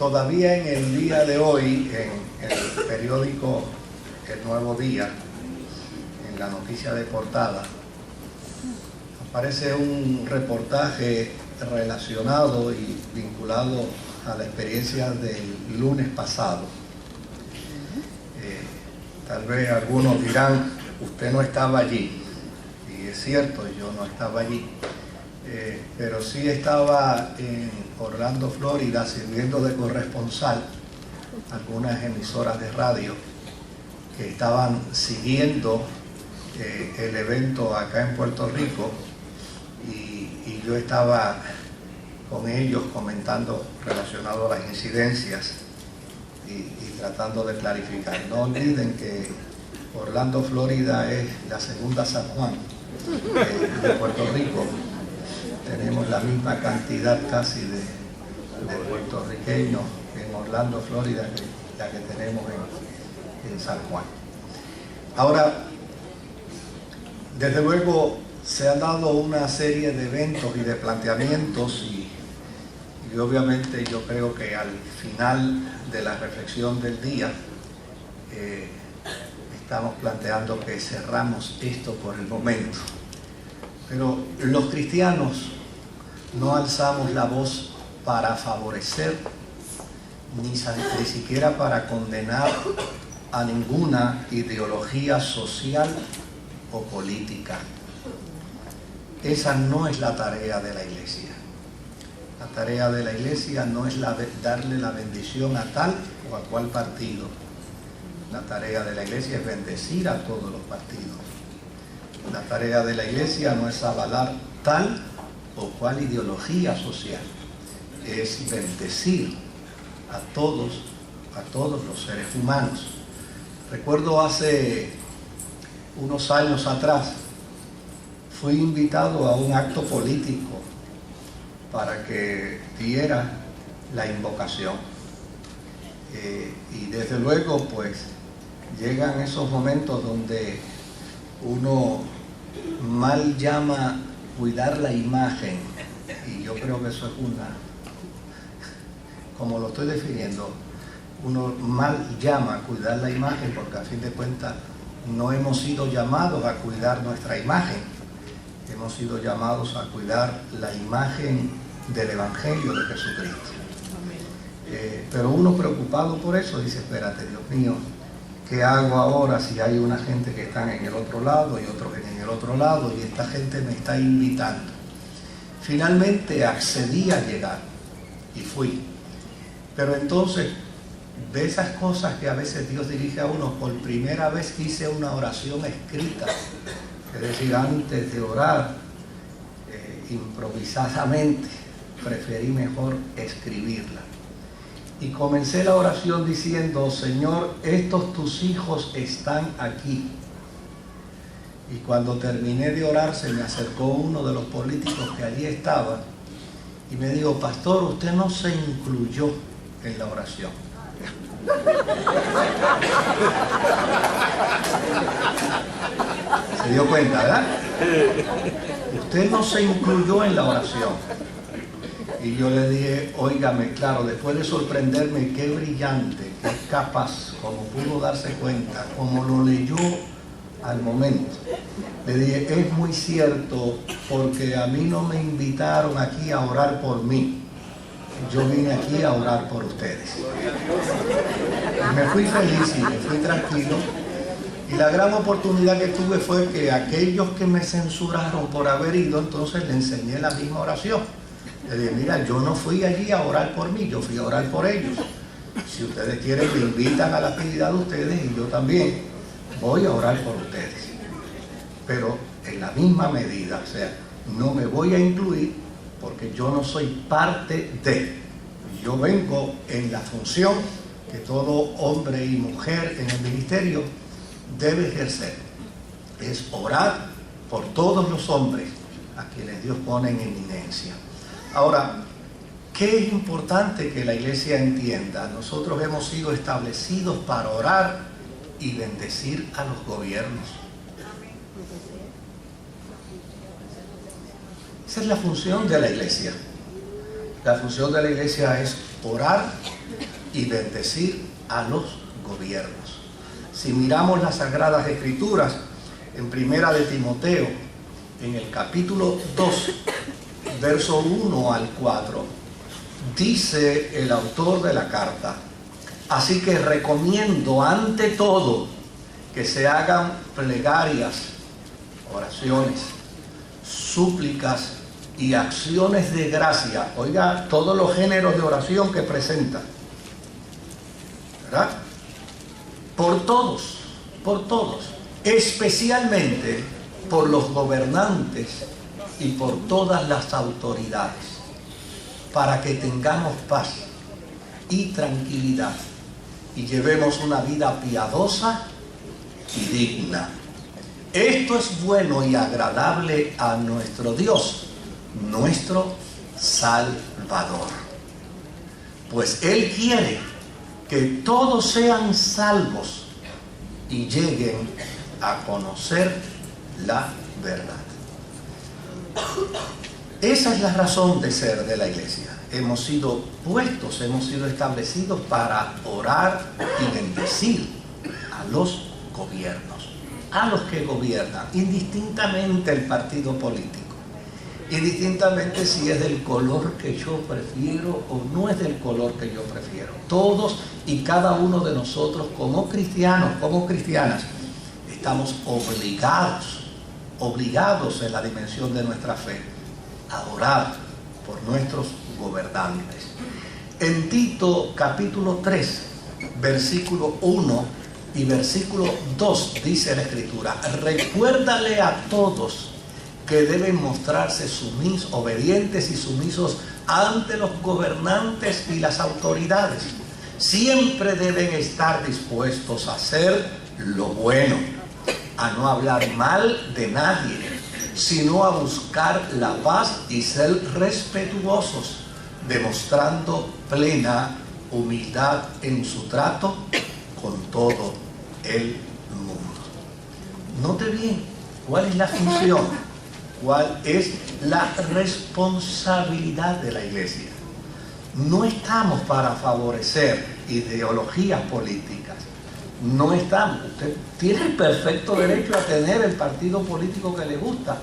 Todavía en el día de hoy, en el periódico El Nuevo Día, en la noticia de portada, aparece un reportaje relacionado y vinculado a la experiencia del lunes pasado. Tal vez algunos dirán, usted no estaba allí, y es cierto, yo no estaba allí, pero sí estaba en Orlando, Florida, sirviendo de corresponsal a algunas emisoras de radio que estaban siguiendo el evento acá en Puerto Rico, y yo estaba con ellos comentando relacionado a las incidencias y tratando de clarificar. No olviden que Orlando, Florida es la segunda San Juan de Puerto Rico. Tenemos la misma cantidad casi de puertorriqueños en Orlando, Florida, que la que tenemos en San Juan. Ahora, desde luego se han dado una serie de eventos y de planteamientos y obviamente yo creo que al final de la reflexión del día estamos planteando que cerramos esto por el momento. Pero los cristianos no alzamos la voz para favorecer ni siquiera para condenar a ninguna ideología social o política. Esa no es la tarea de la Iglesia. La tarea de la Iglesia no es darle la bendición a tal o a cual partido. La tarea de la Iglesia es bendecir a todos los partidos. La tarea de la Iglesia no es avalar tal o cual ideología social. Es bendecir a todos los seres humanos. Recuerdo hace unos años atrás, fui invitado a un acto político para que diera la invocación. Y desde luego, pues, llegan esos momentos donde uno mal llama cuidar la imagen, y yo creo que eso es como lo estoy definiendo, uno mal llama cuidar la imagen porque a fin de cuentas no hemos sido llamados a cuidar nuestra imagen. Hemos sido llamados a cuidar la imagen del Evangelio de Jesucristo. Pero uno preocupado por eso dice, espérate, Dios mío, ¿qué hago ahora si hay una gente que está en el otro lado y otros en el otro lado y esta gente me está invitando? Finalmente accedí a llegar y fui. Pero entonces, de esas cosas que a veces Dios dirige a uno, por primera vez hice una oración escrita. Es decir, antes de orar improvisadamente, preferí mejor escribirla. Y comencé la oración diciendo, Señor, estos tus hijos están aquí. Y cuando terminé de orar, se me acercó uno de los políticos que allí estaba y me dijo, pastor, usted no se incluyó en la oración. Se dio cuenta, ¿verdad? Usted no se incluyó en la oración. Y yo le dije, óigame, claro, después de sorprenderme, qué brillante, qué capaz, como pudo darse cuenta, como lo leyó al momento. Le dije, es muy cierto, porque a mí no me invitaron aquí a orar por mí. Yo vine aquí a orar por ustedes. Y me fui feliz y me fui tranquilo. Y la gran oportunidad que tuve fue que aquellos que me censuraron por haber ido, entonces le enseñé la misma oración. Le dije, mira, yo no fui allí a orar por mí, yo fui a orar por ellos. Si ustedes quieren, me invitan a la actividad de ustedes y yo también voy a orar por ustedes. Pero en la misma medida, o sea, no me voy a incluir porque yo no soy parte de. Yo vengo en la función que todo hombre y mujer en el ministerio debe ejercer. Es orar por todos los hombres a quienes Dios pone en eminencia. Ahora, ¿qué es importante que la Iglesia entienda? Nosotros hemos sido establecidos para orar y bendecir a los gobiernos. Esa es la función de la Iglesia. La función de la iglesia es orar y bendecir a los gobiernos. Si miramos las Sagradas Escrituras, en Primera de Timoteo, en el capítulo 2, verso 1 al 4, dice el autor de la carta: así que recomiendo ante todo que se hagan plegarias, oraciones, súplicas y acciones de gracia. Oiga, todos los géneros de oración que presenta, ¿verdad? Por todos, especialmente por los gobernantes y por todas las autoridades, para que tengamos paz y tranquilidad y llevemos una vida piadosa y digna. Esto es bueno y agradable a nuestro Dios, nuestro Salvador, pues Él quiere que todos sean salvos y lleguen a conocer la verdad. Esa es la razón de ser de la iglesia. Hemos sido puestos, hemos sido establecidos para orar y bendecir a los gobiernos, a los que gobiernan, indistintamente el partido político, indistintamente si es del color que yo prefiero o no es del color que yo prefiero. Todos y cada uno de nosotros como cristianos, como cristianas, estamos obligados en la dimensión de nuestra fe a orar por nuestros gobernantes. En Tito capítulo 3, versículo 1 y versículo 2 dice la Escritura: recuérdale a todos que deben mostrarse obedientes y sumisos ante los gobernantes y las autoridades. Siempre deben estar dispuestos a hacer lo bueno, a no hablar mal de nadie, sino a buscar la paz y ser respetuosos, demostrando plena humildad en su trato con todo el mundo. Note bien cuál es la función, cuál es la responsabilidad de la iglesia. No estamos para favorecer ideologías políticas. No estamos. Usted tiene el perfecto derecho a tener el partido político que le gusta.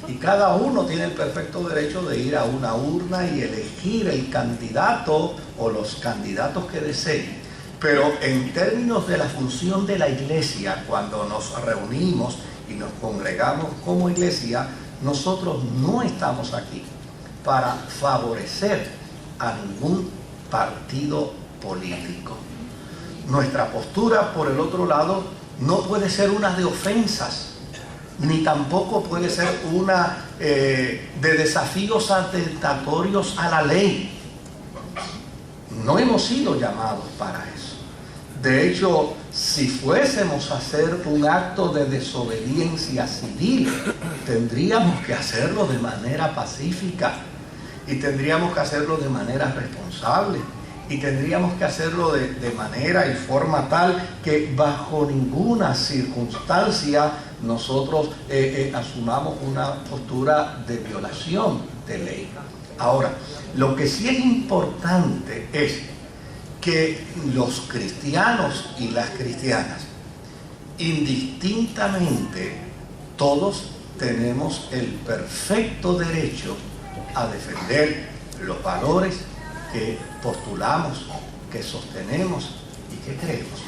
Y cada uno tiene el perfecto derecho de ir a una urna y elegir el candidato o los candidatos que desee. Pero en términos de la función de la iglesia, cuando nos reunimos y nos congregamos como iglesia, nosotros no estamos aquí para favorecer a ningún partido político. Nuestra postura, por el otro lado, no puede ser una de ofensas, ni tampoco puede ser una de desafíos atentatorios a la ley. No hemos sido llamados para eso. De hecho, si fuésemos a hacer un acto de desobediencia civil, tendríamos que hacerlo de manera pacífica y tendríamos que hacerlo de manera responsable y tendríamos que hacerlo de manera y forma tal que bajo ninguna circunstancia nosotros asumamos una postura de violación de ley. Ahora, lo que sí es importante es que los cristianos y las cristianas, indistintamente, todos tenemos el perfecto derecho a defender los valores que postulamos, que sostenemos y que creemos.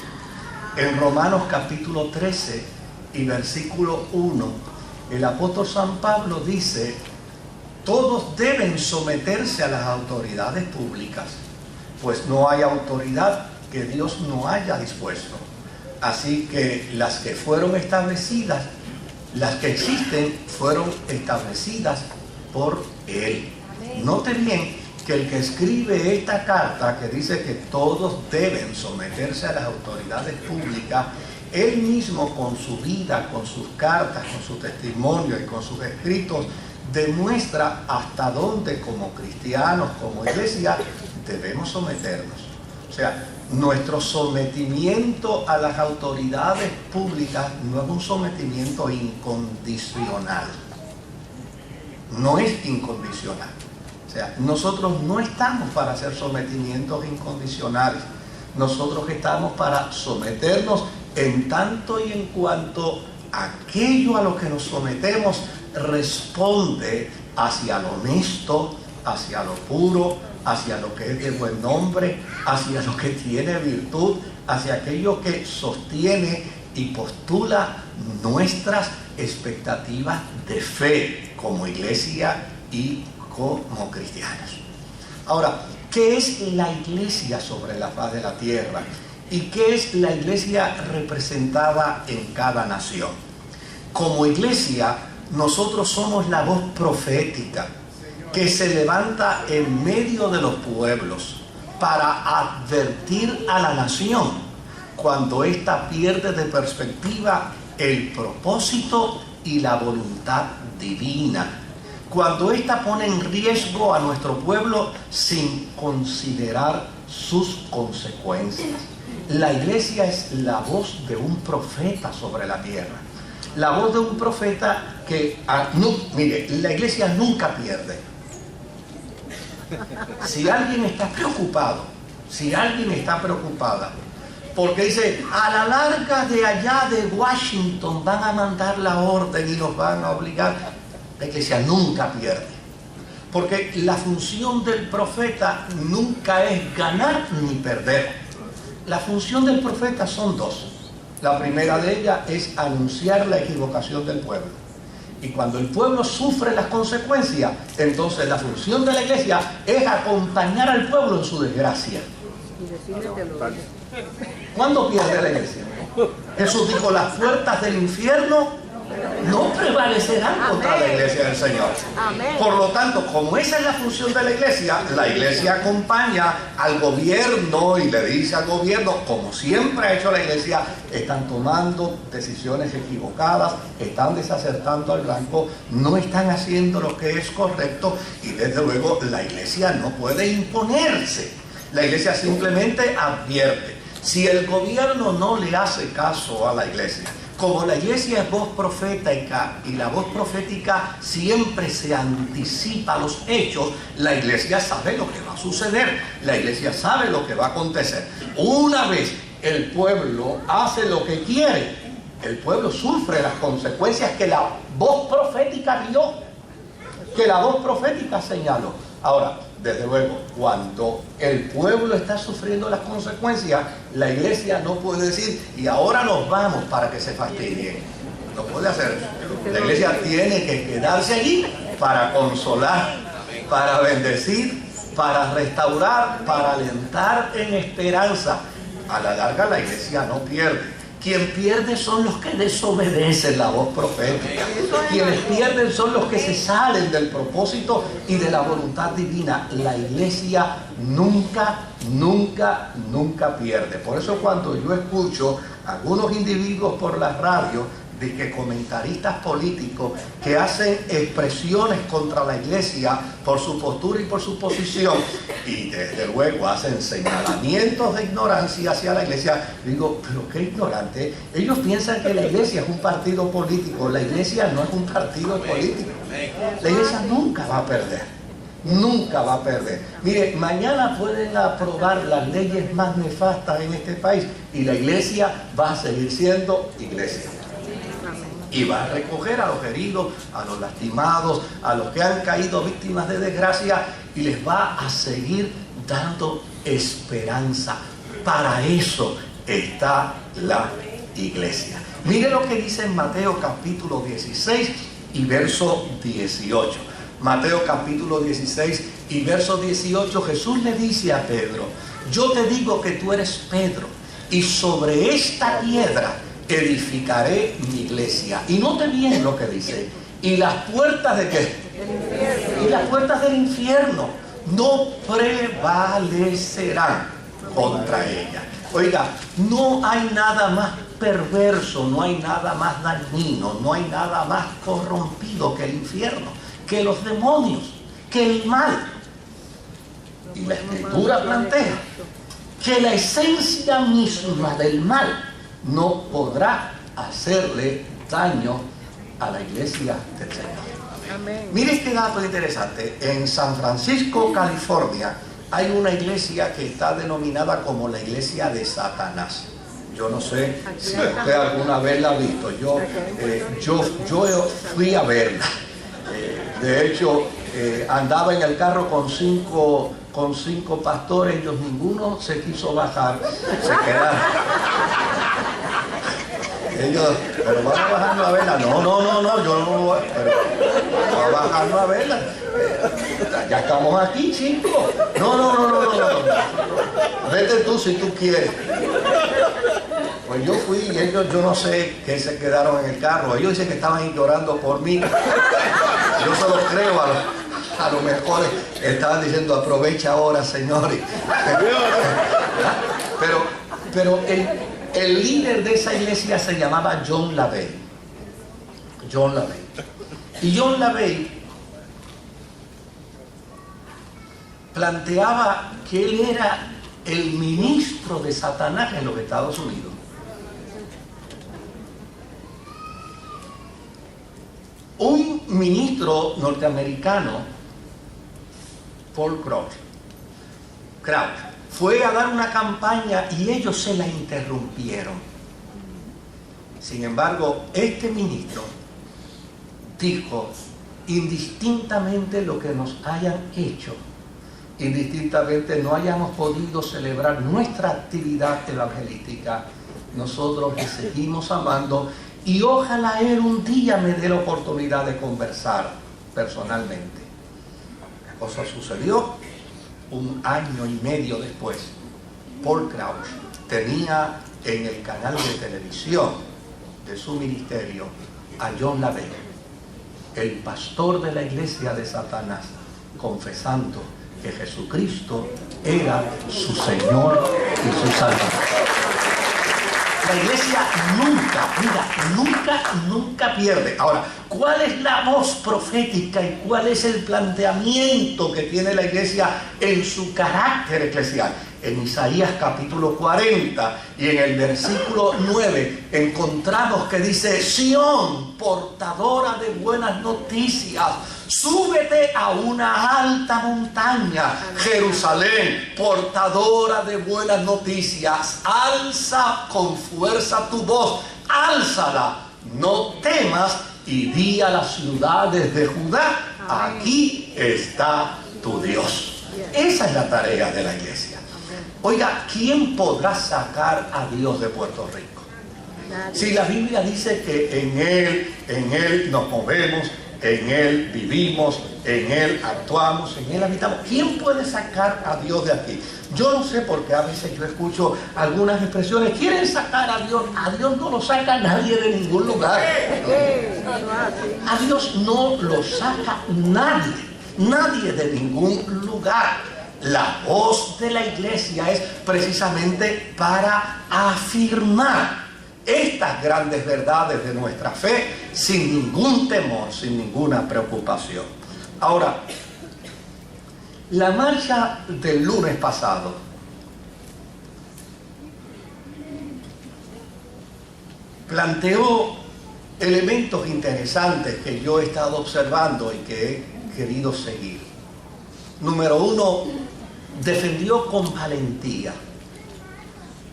En Romanos capítulo 13 y versículo 1, el apóstol San Pablo dice: todos deben someterse a las autoridades públicas, pues no hay autoridad que Dios no haya dispuesto. Así que las que fueron establecidas, las que existen, fueron establecidas por Él. Note bien que el que escribe esta carta, que dice que todos deben someterse a las autoridades públicas, él mismo con su vida, con sus cartas, con su testimonio y con sus escritos, demuestra hasta dónde como cristianos, como iglesia, debemos someternos. O sea, nuestro sometimiento a las autoridades públicas no es un sometimiento incondicional. No es incondicional. O O sea, nosotros no estamos para hacer sometimientos incondicionales. Nosotros estamos para someternos en tanto y en cuanto aquello a lo que nos sometemos responde hacia lo honesto, hacia lo puro, hacia lo que es de buen nombre, hacia lo que tiene virtud, hacia aquello que sostiene y postula nuestras expectativas de fe como iglesia y como cristianos. Ahora, ¿qué es la iglesia sobre la faz de la tierra? ¿Y qué es la iglesia representada en cada nación? Como iglesia, nosotros somos la voz profética que se levanta en medio de los pueblos para advertir a la nación cuando ésta pierde de perspectiva el propósito y la voluntad divina, cuando ésta pone en riesgo a nuestro pueblo sin considerar sus consecuencias. La iglesia es la voz de un profeta sobre la tierra. La voz de un profeta que, mire, la iglesia nunca pierde. Si alguien está preocupado, si alguien está preocupada, porque dice, a la larga de allá de Washington van a mandar la orden y nos van a obligar, la iglesia nunca pierde. Porque la función del profeta nunca es ganar ni perder. La función del profeta son dos. La primera de ellas es anunciar la equivocación del pueblo. Y cuando el pueblo sufre las consecuencias, entonces la función de la iglesia es acompañar al pueblo en su desgracia. ¿Cuándo pierde la iglesia? Jesús dijo, las puertas del infierno no prevalecerán contra la iglesia del Señor. Por lo tanto, como esa es la función de la iglesia acompaña al gobierno y le dice al gobierno, como siempre ha hecho la iglesia, están tomando decisiones equivocadas, están desacertando al blanco, no están haciendo lo que es correcto y desde luego la iglesia no puede imponerse. La iglesia simplemente advierte. Si el gobierno no le hace caso a la iglesia, como la iglesia es voz profética y la voz profética siempre se anticipa a los hechos, la iglesia sabe lo que va a suceder, la iglesia sabe lo que va a acontecer. Una vez el pueblo hace lo que quiere, el pueblo sufre las consecuencias que la voz profética dio, que la voz profética señaló. Ahora, desde luego, cuando el pueblo está sufriendo las consecuencias, la iglesia no puede decir, y ahora nos vamos para que se fastidien. No puede hacer eso. La iglesia tiene que quedarse allí para consolar, para bendecir, para restaurar, para alentar en esperanza. A la larga la iglesia no pierde. Quien pierde son los que desobedecen la voz profética. Quienes pierden son los que se salen del propósito y de la voluntad divina. La iglesia nunca pierde. Por eso cuando yo escucho a algunos individuos por la radio, de que comentaristas políticos que hacen expresiones contra la iglesia por su postura y por su posición, y desde luego hacen señalamientos de ignorancia hacia la iglesia, digo, pero qué ignorante. Ellos piensan que la iglesia es un partido político. La iglesia no es un partido político. La iglesia nunca va a perder. Nunca va a perder. Mire, mañana pueden aprobar las leyes más nefastas en este país y la iglesia va a seguir siendo iglesia. Y va a recoger a los heridos, a los lastimados, a los que han caído víctimas de desgracia y les va a seguir dando esperanza. Para eso está la iglesia. Mire lo que dice en Mateo capítulo 16 y verso 18. Mateo capítulo 16 y verso 18, Jesús le dice a Pedro, yo te digo que tú eres Pedro y sobre esta piedra edificaré mi iglesia. Y note bien lo que dice. Y las puertas de ¿qué? Y las puertas del infierno no prevalecerán contra ella. Oiga, no hay nada más perverso, no hay nada más dañino, no hay nada más corrompido que el infierno, que los demonios, que el mal. Y la Escritura plantea que la esencia misma del mal no podrá hacerle daño a la iglesia del Señor. Amén. Mire este dato interesante. En San Francisco, California, hay una iglesia que está denominada como la iglesia de Satanás. Yo no sé si usted alguna vez la ha visto. Yo fui a verla. De hecho, andaba en el carro con cinco pastores. Ellos ninguno se quiso bajar. Se quedaron. Ellos, pero van a bajarnos a verla. No, yo no voy. Pero va a bajarnos a verla. Ya estamos aquí, chicos. No. Vete tú si tú quieres. Pues yo fui y ellos, yo no sé qué se quedaron en el carro. Ellos dicen que estaban llorando por mí. Yo se los creo, a lo mejor estaban diciendo aprovecha ahora, señores. Pero el líder de esa iglesia se llamaba John LaVey. Y John LaVey planteaba que él era el ministro de Satanás en los Estados Unidos. Un ministro norteamericano, Paul Crouch, fue a dar una campaña y ellos se la interrumpieron. Sin embargo, este ministro dijo, indistintamente lo que nos hayan hecho, indistintamente no hayamos podido celebrar nuestra actividad evangelística, nosotros le seguimos amando y ojalá él un día me dé la oportunidad de conversar personalmente. La cosa sucedió. Un año y medio después, Paul Crouch tenía en el canal de televisión de su ministerio a John LaVey, el pastor de la iglesia de Satanás, confesando que Jesucristo era su Señor y su Salvador. La iglesia nunca pierde. Ahora, ¿cuál es la voz profética y cuál es el planteamiento que tiene la iglesia en su carácter eclesial? En Isaías capítulo 40 y en el versículo 9 encontramos que dice: Sión, portadora de buenas noticias, súbete a una alta montaña. Jerusalén, portadora de buenas noticias, alza con fuerza tu voz, álzala, no temas, y di a las ciudades de Judá: aquí está tu Dios. Esa es la tarea de la iglesia. Oiga, ¿quién podrá sacar a Dios de Puerto Rico? Si la Biblia dice que en Él nos movemos, en Él vivimos, en Él actuamos, en Él habitamos. ¿Quién puede sacar a Dios de aquí? Yo no sé, porque a veces yo escucho algunas expresiones: quieren sacar a Dios. A Dios no lo saca nadie de ningún lugar. A Dios no lo saca nadie de ningún lugar. La voz de la iglesia es precisamente para afirmar estas grandes verdades de nuestra fe sin ningún temor, sin ninguna preocupación. Ahora, la marcha del lunes pasado planteó elementos interesantes que yo he estado observando y que he querido seguir. Número uno, defendió con valentía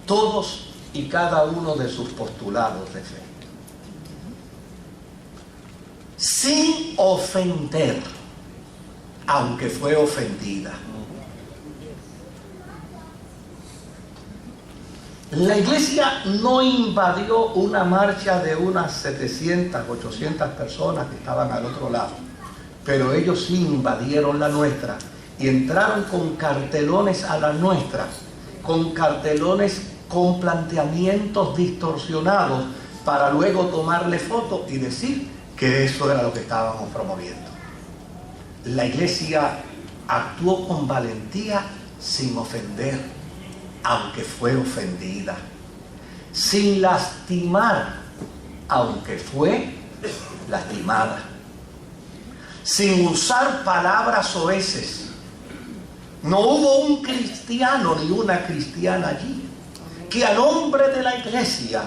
todos y cada uno de sus postulados de fe, sin ofender, aunque fue ofendida. La iglesia no invadió una marcha de unas 700, 800 personas que estaban al otro lado, pero ellos sí invadieron la nuestra y entraron con cartelones a la nuestra, con cartelones con planteamientos distorsionados, para luego tomarle foto y decir que eso era lo que estábamos promoviendo. La iglesia actuó con valentía sin ofender, aunque fue ofendida, sin lastimar, aunque fue lastimada, sin usar palabras soeces. No hubo un cristiano ni una cristiana allí que a nombre de la iglesia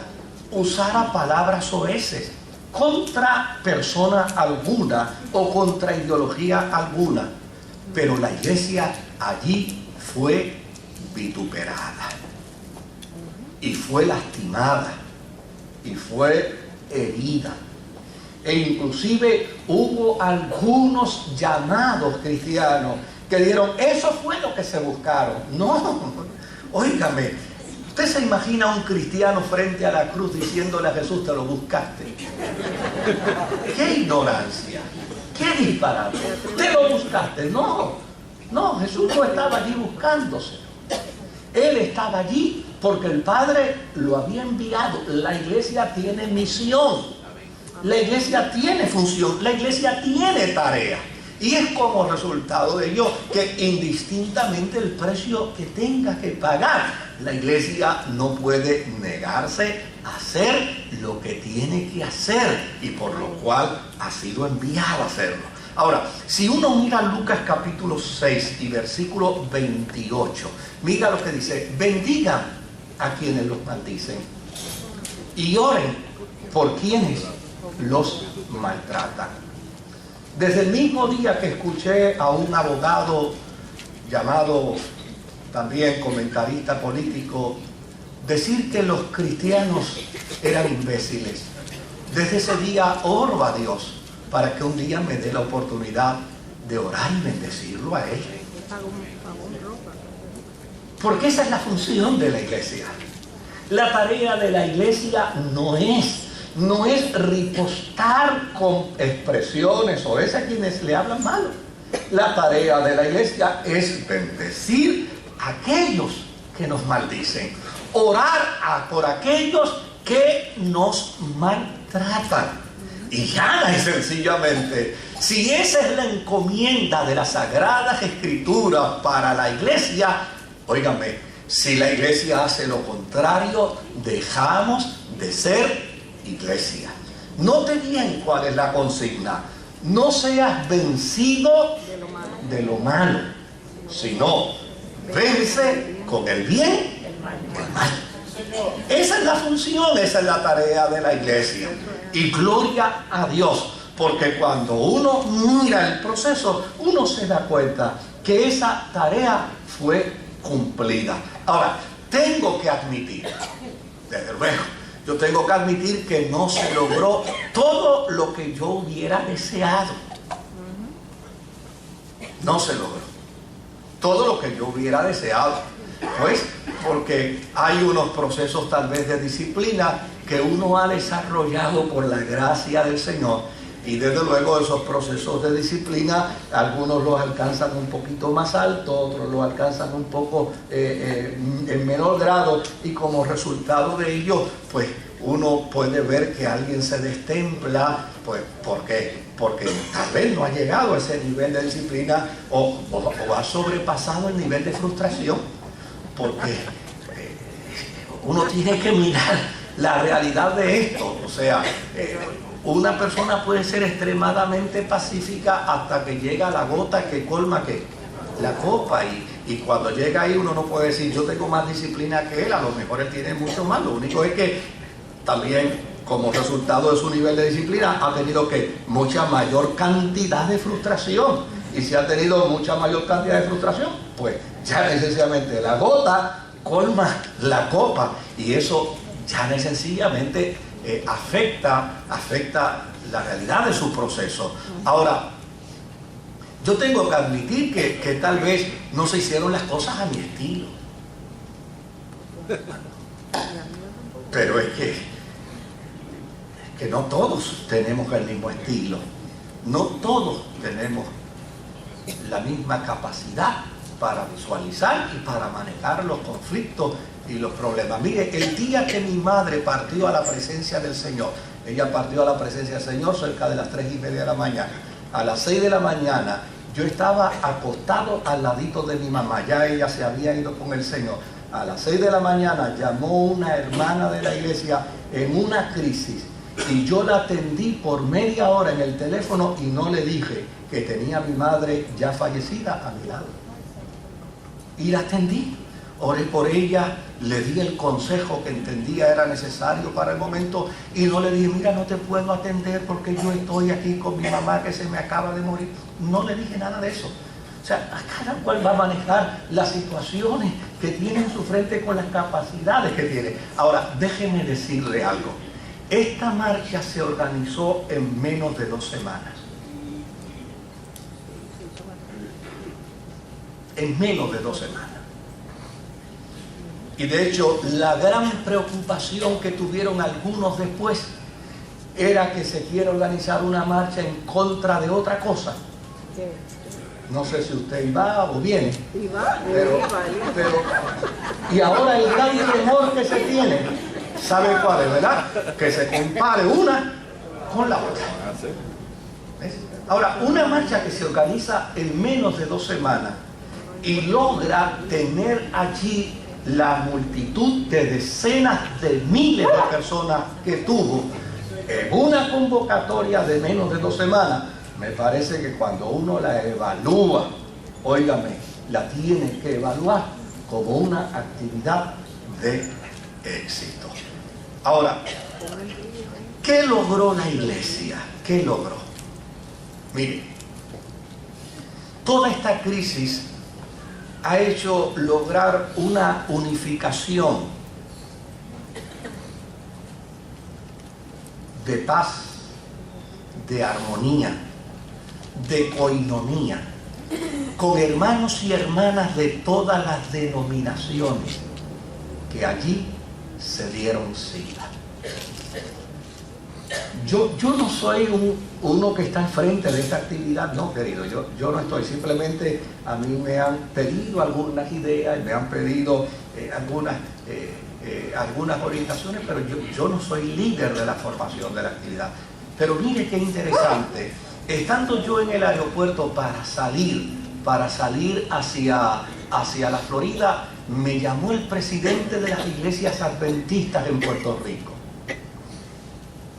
usara palabras soeces. contra persona alguna o contra ideología alguna, pero la iglesia allí fue vituperada y fue lastimada y fue herida. E inclusive hubo algunos llamados cristianos que dijeron, eso fue lo que se buscaron. No, óigame, ¿usted se imagina a un cristiano frente a la cruz diciéndole a Jesús, te lo buscaste? ¡Qué ignorancia! ¡Qué disparate! ¿Te lo buscaste? No, no, Jesús no estaba allí buscándose. Él estaba allí porque el Padre lo había enviado. La iglesia tiene misión. La iglesia tiene función, la iglesia tiene tarea. Y es como resultado de ello que indistintamente el precio que tenga que pagar, la iglesia no puede negarse a hacer lo que tiene que hacer y por lo cual ha sido enviado a hacerlo. Ahora, si uno mira Lucas capítulo 6 y versículo 28, mira lo que dice, bendigan a quienes los maldicen y oren por quienes los maltratan. Desde el mismo día que escuché a un abogado llamado también comentarista político decir que los cristianos eran imbéciles, desde ese día oro a Dios para que un día me dé la oportunidad de orar y bendecirlo a él. Porque esa es la función de la iglesia. La tarea de la iglesia no es ripostar con expresiones o es a quienes le hablan mal. La tarea de la iglesia es bendecir a aquellos que nos maldicen, orar por aquellos que nos maltratan. Y ya es sencillamente, si esa es la encomienda de las Sagradas Escrituras para la iglesia, óigame, si la iglesia hace lo contrario, dejamos de ser iglesia. Note bien cuál es la consigna. No seas vencido de lo malo, sino vence con el bien el mal. Esa es la función, esa es la tarea de la iglesia. Y gloria a Dios, porque cuando uno mira el proceso, uno se da cuenta que esa tarea fue cumplida. Ahora, tengo que admitir, desde luego, yo tengo que admitir que no se logró todo lo que yo hubiera deseado. No se logró todo lo que yo hubiera deseado. Pues porque hay unos procesos tal vez de disciplina que uno ha desarrollado por la gracia del Señor. Y desde luego esos procesos de disciplina, algunos los alcanzan un poquito más alto, otros los alcanzan un poco en menor grado, y como resultado de ello, pues uno puede ver que alguien se destempla, pues porque tal vez no ha llegado a ese nivel de disciplina o ha sobrepasado el nivel de frustración, porque uno tiene que mirar la realidad de esto. O sea, una persona puede ser extremadamente pacífica hasta que llega la gota que colma la copa, y cuando llega ahí uno no puede decir yo tengo más disciplina que él, a lo mejor él tiene mucho más. Lo único es que también como resultado de su nivel de disciplina ha tenido que mucha mayor cantidad de frustración, y si ha tenido mucha mayor cantidad de frustración, pues ya necesariamente la gota colma la copa, y eso ya sencillamente afecta la realidad de su proceso. Ahora, yo tengo que admitir que tal vez no se hicieron las cosas a mi estilo, pero es que no todos tenemos el mismo estilo, no todos tenemos la misma capacidad para visualizar y para manejar los conflictos y los problemas. Mire, el día que mi madre partió a la presencia del Señor, ella partió a la presencia del Señor cerca de las 3:30 de la mañana. A las 6 de la mañana yo estaba acostado al ladito de mi mamá, ya ella se había ido con el Señor. A las 6 de la mañana llamó una hermana de la iglesia en una crisis, y yo la atendí por media hora en el teléfono y no le dije que tenía a mi madre ya fallecida a mi lado. Y la atendí. oré por ella, le di el consejo que entendía era necesario para el momento y no le dije, mira, no te puedo atender porque yo estoy aquí con mi mamá que se me acaba de morir. No le dije nada de eso. O sea, cada cual va a manejar las situaciones que tiene en su frente con las capacidades que tiene. Ahora, déjeme decirle algo. Esta marcha se organizó en menos de 2 semanas. En menos de 2 semanas. Y de hecho, la gran preocupación que tuvieron algunos después era que se quiere organizar una marcha en contra de otra cosa. No sé si usted iba o viene. Y ahora el gran temor que se tiene, ¿sabe cuál es, verdad? Que se compare una con la otra. ¿Ves? Ahora, una marcha que se organiza en menos de 2 semanas y logra tener allí la multitud de decenas de miles de personas que tuvo en una convocatoria de menos de 2 semanas, me parece que cuando uno la evalúa, óigame, la tiene que evaluar como una actividad de éxito. Ahora, ¿qué logró la iglesia? ¿Qué logró? Mire, toda esta crisis ha hecho lograr una unificación de paz, de armonía, de coinonía, con hermanos y hermanas de todas las denominaciones que allí se dieron cita. Yo no soy uno que está enfrente de esta actividad, no, querido, yo no estoy, simplemente a mí me han pedido algunas ideas, me han pedido algunas orientaciones, pero yo no soy líder de la formación de la actividad. Pero mire qué interesante, estando yo en el aeropuerto para salir hacia la Florida, me llamó el presidente de las iglesias adventistas en Puerto Rico.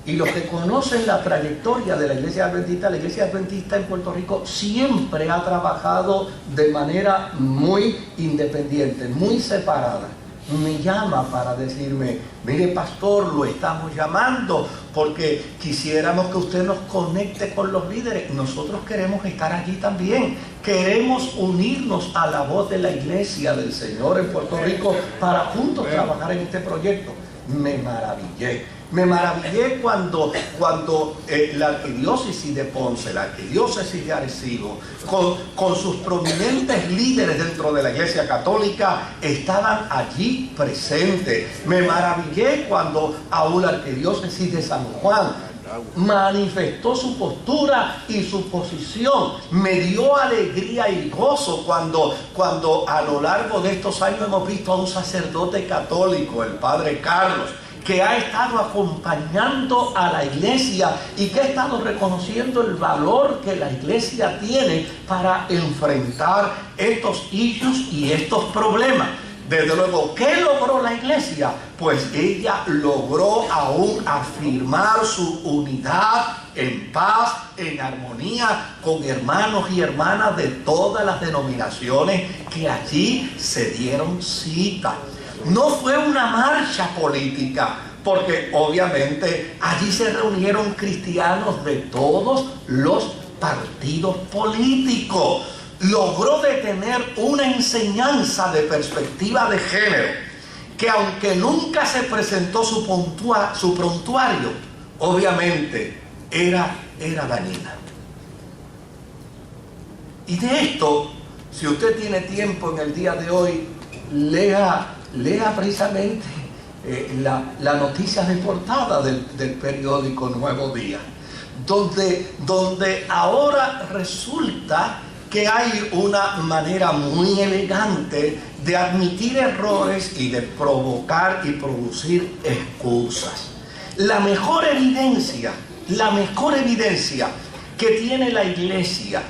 Y los que conocen la trayectoria de la iglesia adventista en Puerto Rico siempre ha trabajado de manera muy independiente, muy separada. Me llama para decirme, mire pastor, lo estamos llamando porque quisiéramos que usted nos conecte con los líderes. Nosotros queremos estar allí también. Queremos unirnos a la voz de la iglesia del Señor en Puerto Rico para juntos trabajar en este proyecto. Me maravillé cuando la arquidiócesis de Ponce, la arquidiócesis de Arecibo, con sus prominentes líderes dentro de la Iglesia Católica, estaban allí presentes. Me maravillé cuando aún la arquidiócesis de San Juan manifestó su postura y su posición. Me dio alegría y gozo cuando a lo largo de estos años hemos visto a un sacerdote católico, el padre Carlos, que ha estado acompañando a la iglesia y que ha estado reconociendo el valor que la iglesia tiene para enfrentar estos issues y estos problemas. Desde luego, ¿qué logró la iglesia? Pues ella logró aún afirmar su unidad en paz, en armonía, con hermanos y hermanas de todas las denominaciones que allí se dieron cita. No fue una marcha política, porque obviamente allí se reunieron cristianos de todos los partidos políticos. Logró detener una enseñanza de perspectiva de género, que aunque nunca se presentó su prontuario, obviamente era dañina. Y de esto, si usted tiene tiempo en el día de hoy, lea precisamente la noticia de portada del periódico Nuevo Día, donde ahora resulta que hay una manera muy elegante de admitir errores y de provocar y producir excusas. La mejor evidencia que tiene la iglesia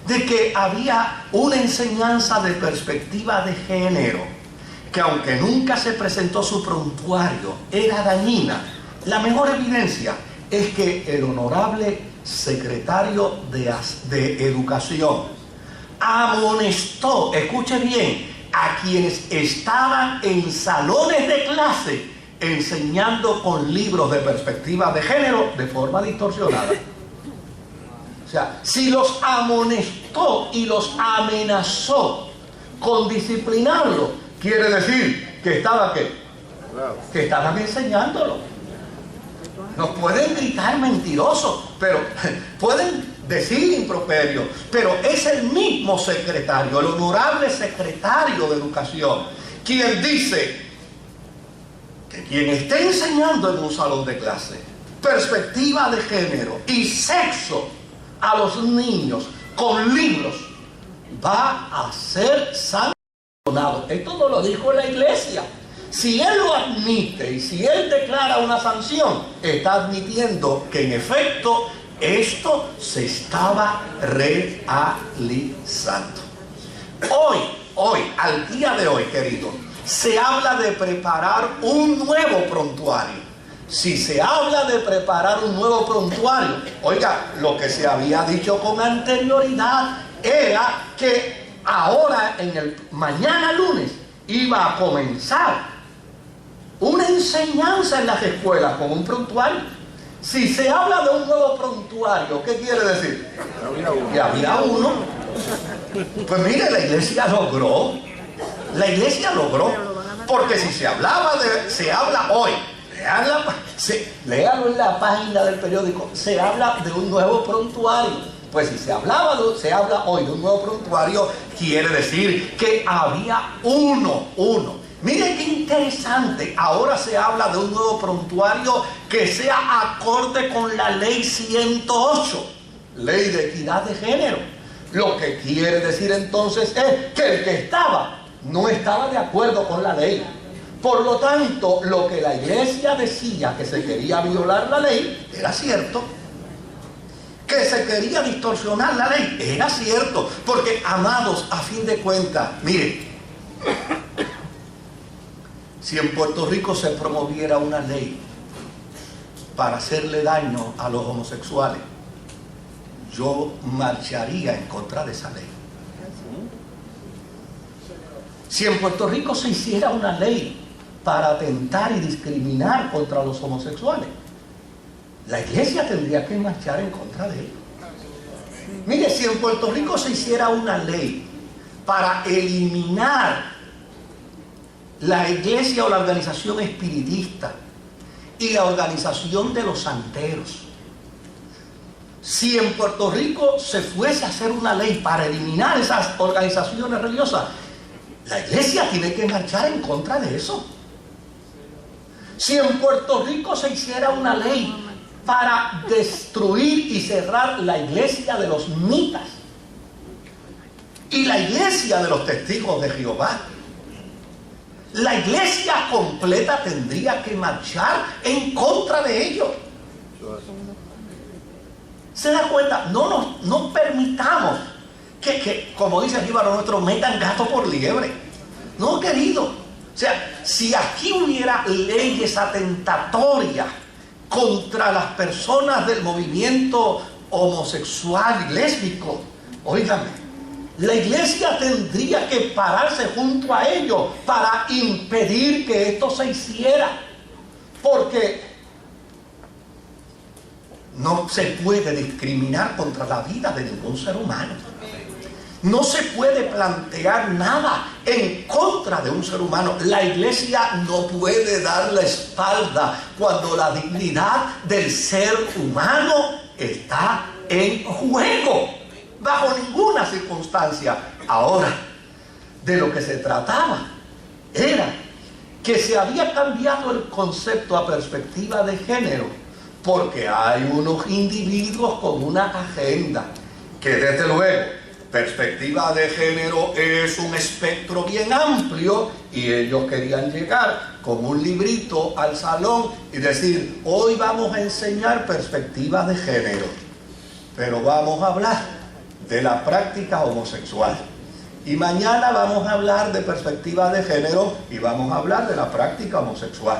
de que había una enseñanza de perspectiva de género, que aunque nunca se presentó su prontuario, era dañina. La mejor evidencia es que el honorable secretario de Educación amonestó, escuche bien, a quienes estaban en salones de clase enseñando con libros de perspectiva de género de forma distorsionada. O sea, si los amonestó y los amenazó con disciplinarlo, quiere decir que estaba ¿qué? Que estaban enseñándolo. Nos pueden gritar mentirosos, pero pueden decir improperio, pero es el mismo secretario, el honorable secretario de Educación, quien dice que quien esté enseñando en un salón de clase perspectiva de género y sexo a los niños con libros va a ser sancionado. Esto no lo dijo la iglesia. Si él lo admite y si él declara una sanción, está admitiendo que en efecto esto se estaba realizando. Hoy, al día de hoy, querido, se habla de preparar un nuevo prontuario. Si se habla de preparar un nuevo prontuario, oiga, lo que se había dicho con anterioridad era que ahora, mañana lunes, iba a comenzar una enseñanza en las escuelas con un prontuario. Si se habla de un nuevo prontuario, ¿qué quiere decir? Que había uno. Pues mire, la iglesia logró. Porque si se habla hoy, léalo en la página del periódico, se habla de un nuevo prontuario. Pues si se habla hoy de un nuevo prontuario, quiere decir que había uno. Miren qué interesante, ahora se habla de un nuevo prontuario que sea acorde con la ley 108, ley de equidad de género. Lo que quiere decir entonces es que el que no estaba de acuerdo con la ley. Por lo tanto, lo que la iglesia decía que se quería violar la ley, era cierto. Que se quería distorsionar la ley, era cierto. Porque, amados, a fin de cuentas, miren, si en Puerto Rico se promoviera una ley para hacerle daño a los homosexuales, yo marcharía en contra de esa ley. Si en Puerto Rico se hiciera una ley para atentar y discriminar contra los homosexuales, la iglesia tendría que marchar en contra de él. Mire, si en Puerto Rico se hiciera una ley para eliminar la iglesia o la organización espiritista y la organización de los santeros, si en Puerto Rico se fuese a hacer una ley para eliminar esas organizaciones religiosas, la iglesia tiene que marchar en contra de eso. Si en Puerto Rico se hiciera una ley para destruir y cerrar la iglesia de los mitas y la iglesia de los testigos de Jehová, la iglesia completa tendría que marchar en contra de ellos. ¿Se da cuenta? No permitamos que, como dice aquí para nuestro, metan gato por liebre. No, querido. O sea, si aquí hubiera leyes atentatorias contra las personas del movimiento homosexual y lésbico, óigame, la iglesia tendría que pararse junto a ellos para impedir que esto se hiciera. Porque no se puede discriminar contra la vida de ningún ser humano. No se puede plantear nada en contra de un ser humano. La iglesia no puede dar la espalda cuando la dignidad del ser humano está en juego, bajo ninguna circunstancia. Ahora, de lo que se trataba era que se había cambiado el concepto a perspectiva de género, porque hay unos individuos con una agenda que, desde luego, perspectiva de género es un espectro bien amplio, y ellos querían llegar con un librito al salón y decir: hoy vamos a enseñar perspectiva de género, pero vamos a hablar de la práctica homosexual, y mañana vamos a hablar de perspectiva de género y vamos a hablar de la práctica homosexual,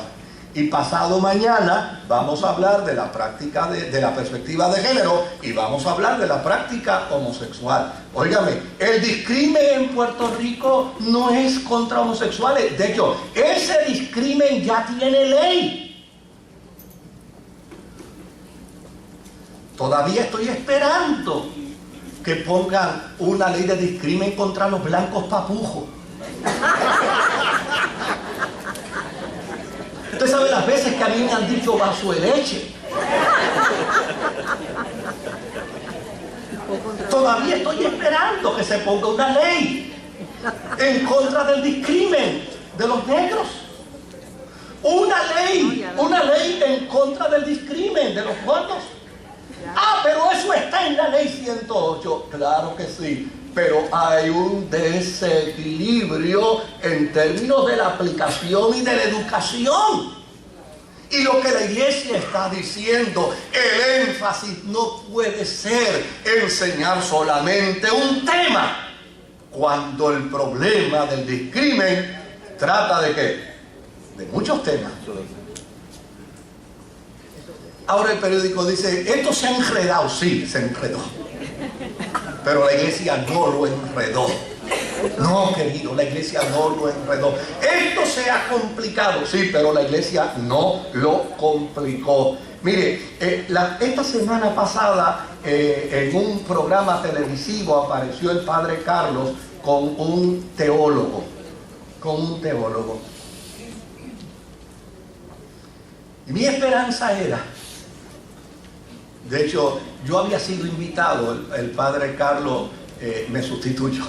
Y pasado mañana vamos a hablar de la práctica de la perspectiva de género y vamos a hablar de la práctica homosexual. Óigame, el discrimen en Puerto Rico no es contra homosexuales. De hecho, ese discrimen ya tiene ley. Todavía estoy esperando que pongan una ley de discrimen contra los blancos papujos. Usted sabe las veces que a mí me han dicho vaso de leche. Todavía estoy esperando que se ponga una ley en contra del discrimen de los negros. Una ley en contra del discrimen de los gordos. Ah, pero eso está en la ley 108. Claro que sí. Pero hay un desequilibrio en términos de la aplicación y de la educación. Y lo que la iglesia está diciendo, el énfasis no puede ser enseñar solamente un tema, cuando el problema del discrimen trata de ¿qué? De muchos temas. Ahora el periódico dice, esto se ha enredado. Sí, se enredó. Pero la iglesia no lo enredó. No, querido, la iglesia no lo enredó. Esto se ha complicado, sí, pero la iglesia no lo complicó. Mire, esta semana pasada en un programa televisivo apareció el padre Carlos con un teólogo. Y mi esperanza era, de hecho, yo había sido invitado, el padre Carlos me sustituyó.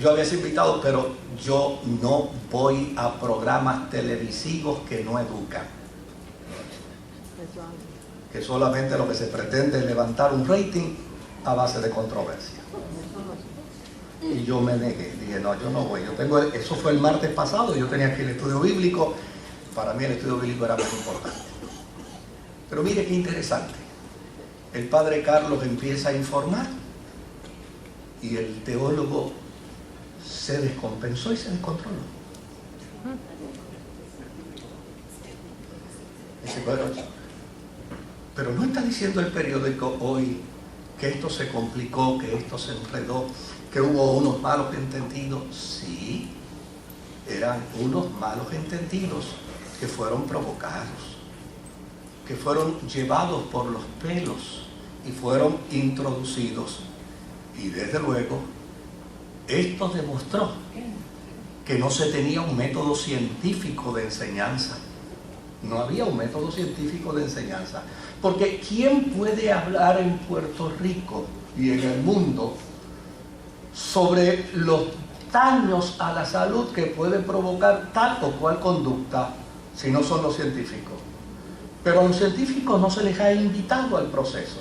Yo había sido invitado, pero yo no voy a programas televisivos que no educan. Que solamente lo que se pretende es levantar un rating a base de controversia. Y yo me negué, dije, no, yo no voy. Eso fue el martes pasado, yo tenía aquí el estudio bíblico. Para mí el estudio bíblico era más importante. Pero mire qué interesante. El padre Carlos empieza a informar y el teólogo se descompensó y se descontroló. Dice, bueno, pero no está diciendo el periódico hoy que esto se complicó, que esto se enredó, que hubo unos malos entendidos. Sí, eran unos malos entendidos que fueron provocados, que fueron llevados por los pelos y fueron introducidos. Y desde luego, esto demostró que no se tenía un método científico de enseñanza. No había un método científico de enseñanza. Porque ¿quién puede hablar en Puerto Rico y en el mundo sobre los daños a la salud que puede provocar tal o cual conducta si no son los científicos? Pero a los científicos no se les ha invitado al proceso,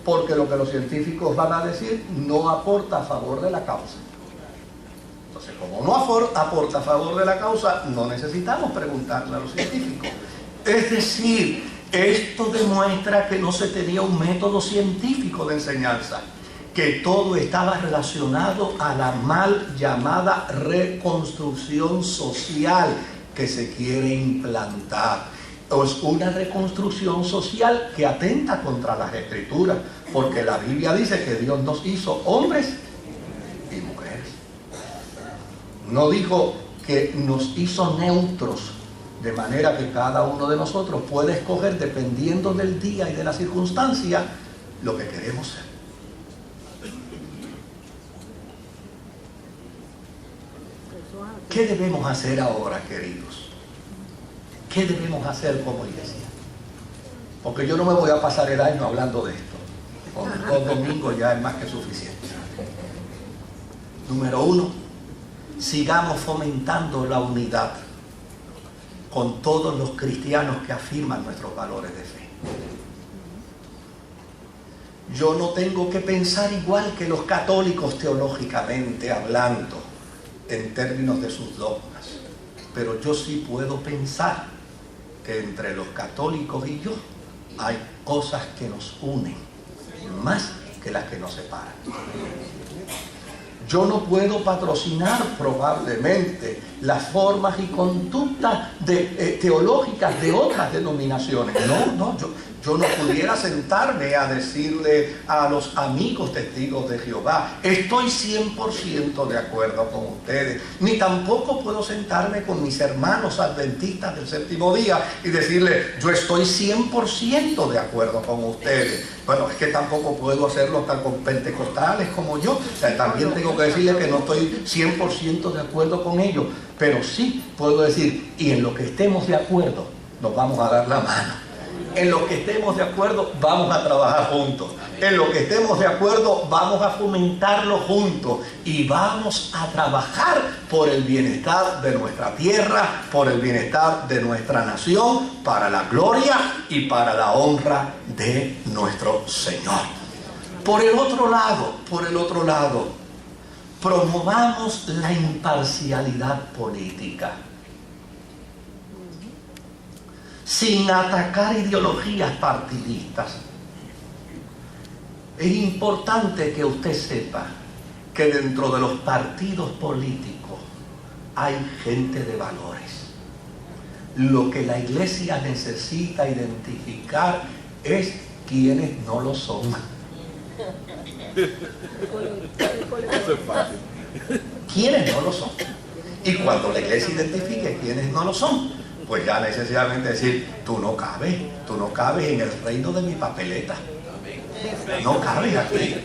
porque lo que los científicos van a decir no aporta a favor de la causa. Entonces, como no aporta a favor de la causa, no necesitamos preguntarle a los científicos. Es decir, esto demuestra que no se tenía un método científico de enseñanza, que todo estaba relacionado a la mal llamada reconstrucción social que se quiere implantar. Es una reconstrucción social que atenta contra las escrituras, porque la Biblia dice que Dios nos hizo hombres y mujeres. No dijo que nos hizo neutros, de manera que cada uno de nosotros puede escoger, dependiendo del día y de la circunstancia, lo que queremos ser. ¿Qué debemos hacer ahora, queridos? ¿Qué debemos hacer como iglesia? Porque yo no me voy a pasar el año hablando de esto. Con 2 domingos ya es más que suficiente. Número 1, sigamos fomentando la unidad con todos los cristianos que afirman nuestros valores de fe. Yo no tengo que pensar igual que los católicos teológicamente hablando en términos de sus dogmas, pero yo sí puedo pensar que entre los católicos y yo hay cosas que nos unen más que las que nos separan. Yo no puedo patrocinar probablemente las formas y conductas teológicas de otras denominaciones. Yo no pudiera sentarme a decirle a los amigos testigos de Jehová, estoy 100% de acuerdo con ustedes. Ni tampoco puedo sentarme con mis hermanos adventistas del séptimo día y decirle, yo estoy 100% de acuerdo con ustedes. Bueno, es que tampoco puedo hacerlo hasta con pentecostales como yo. O sea, también tengo que decirle que no estoy 100% de acuerdo con ellos. Pero sí puedo decir, y en lo que estemos de acuerdo, nos vamos a dar la mano. En lo que estemos de acuerdo, vamos a trabajar juntos. En lo que estemos de acuerdo, vamos a fomentarlo juntos. Y vamos a trabajar por el bienestar de nuestra tierra, por el bienestar de nuestra nación, para la gloria y para la honra de nuestro Señor. Por el otro lado, promovamos la imparcialidad política, sin atacar ideologías partidistas. Es importante que usted sepa que dentro de los partidos políticos hay gente de valores. Lo que la iglesia necesita identificar es quienes no lo son. Eso es fácil. Quienes no lo son. Y cuando la iglesia identifique quienes no lo son, pues ya necesariamente decir, tú no cabes en el reino de mi papeleta. No cabes aquí.